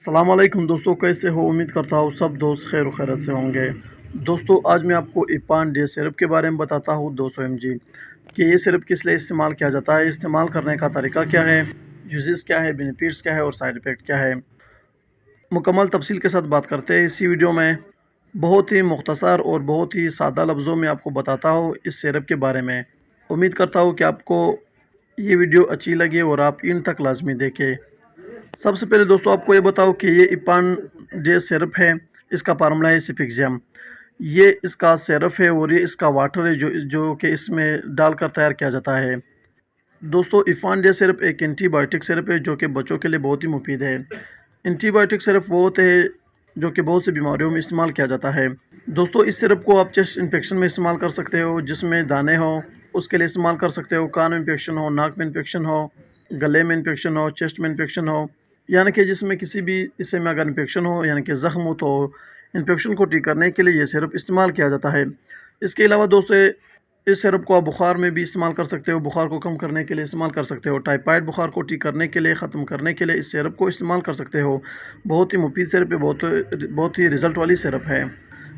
अस्सलाम वालेकुम दोस्तों, कैसे हो? उम्मीद करता हूँ सब दोस्त खैर खैरत से होंगे। दोस्तों, आज मैं आपको इपान डे सिरप के बारे में बताता हूँ 200 mg कि ये सिरप किस लिए इस्तेमाल किया जाता है, इस्तेमाल करने का तरीका क्या है, यूजेस क्या है, बेनिफिट्स क्या है और साइड इफ़ेक्ट क्या है। मुकम्मल तफसील के साथ बात करते हैं इसी वीडियो में। बहुत ही मुख्तसर और बहुत ही सादा लफ्ज़ों में आपको बताता हूँ इस सिरप के बारे में। उम्मीद करता हूँ कि आपको ये वीडियो अच्छी लगे और आप इन तक लाज़मी देखें। सबसे पहले दोस्तों आपको ये बताओ कि ये इपान जे सिरप है, इसका फार्मूला है सिफिक्सियम। ये इसका सिरप है और ये इसका वाटर है जो जो कि इसमें डालकर तैयार किया जाता है। दोस्तों, इपान जे सिरप एक एंटीबायोटिक सिरप है जो कि बच्चों के लिए बहुत ही मुफीद है। एंटीबायोटिक सिरप वो होते हैं जो कि बहुत सी बीमारियों में इस्तेमाल किया जाता है। दोस्तों, इस सिरप को आप चेस्ट इन्फेक्शन में इस्तेमाल कर सकते हो, जिसमें दाने हो उसके लिए इस्तेमाल कर सकते हो। कान में इन्फेक्शन हो, नाक में इन्फेक्शन हो, गले में इन्फेक्शन हो, चेस्ट में इन्फेक्शन हो, यानी कि जिसमें किसी भी हिस्से में अगर इन्फेक्शन हो यानी कि ज़ख्म हो तो इन्फेक्शन को ठीक करने के लिए ये सिरप इस्तेमाल किया जाता है। इसके अलावा दोस्तों, इस सिरप को आप बुखार में भी इस्तेमाल कर सकते हो, बुखार को कम करने के लिए इस्तेमाल कर सकते हो। टाइफाइड बुखार को ठीक करने के लिए, ख़त्म करने के लिए इस सिरप को इस्तेमाल कर सकते हो। बहुत ही मुफीद सिरप है, बहुत ही रिज़ल्ट वाली सिरप है।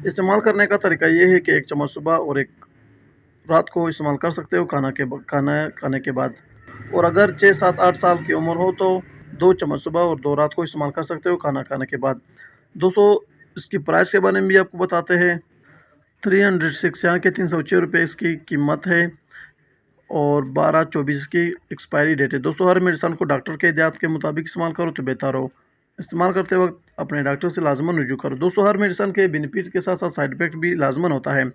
इस्तेमाल करने का तरीका ये है कि 1 चम्मच सुबह और 1 रात को इस्तेमाल कर सकते हो खाना खाने के बाद। और अगर 6, 7, 8 साल की उम्र हो तो 2 चम्मच सुबह और 2 रात को इस्तेमाल कर सकते हो खाना खाने के बाद। दोस्तों, इसकी प्राइस के बारे में भी आपको बताते हैं। 306 यानी कि 306 रुपये इसकी कीमत है और 12/24 की एक्सपायरी डेट है। दोस्तों, हर मेडिसिन को डॉक्टर के हिदायत के मुताबिक इस्तेमाल करो तो बेहतर हो। इस्तेमाल करते वक्त अपने डॉक्टर से लाजमन रुजू करो। दोस्तों, हर मेडिसिन के बेनिफिट के साथ साथ साइड इफ़ेक्ट भी लाजमन होता है।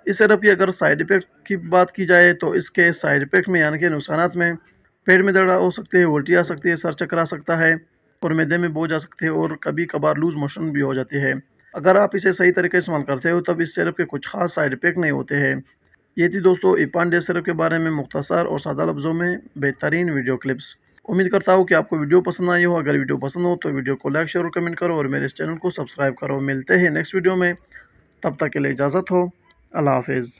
इस सिरप की अगर साइड इफ़ेक्ट की बात की जाए तो इसके साइड इफ़ेक्ट में यानी कि नुकसानात में पेट में दर्द हो सकती है, उल्टी आ सकती है, सर चक्कर आ सकता है और मैदे में बोझ आ सकते हैं और कभी-कभार लूज़ मोशन भी हो जाती है। अगर आप इसे सही तरीके से इस्तेमाल करते हो तब इस सिरप के कुछ ख़ास साइड इफ़ेक्ट नहीं होते हैं। ये थी दोस्तों इपान डे सिरप के बारे में मुख्तसर और सादा लफ्ज़ों में बेहतरीन वीडियो क्लिप्स। उम्मीद करता हूँ कि आपको वीडियो पसंद आई हो। अगर वीडियो पसंद हो तो वीडियो को लाइक, शेयर और कमेंट करो और मेरे इस चैनल को सब्सक्राइब करो। मिलते हैं नेक्स्ट वीडियो में, तब तक के लिए इजाज़त हो। अल्लाह हाफ़िज़।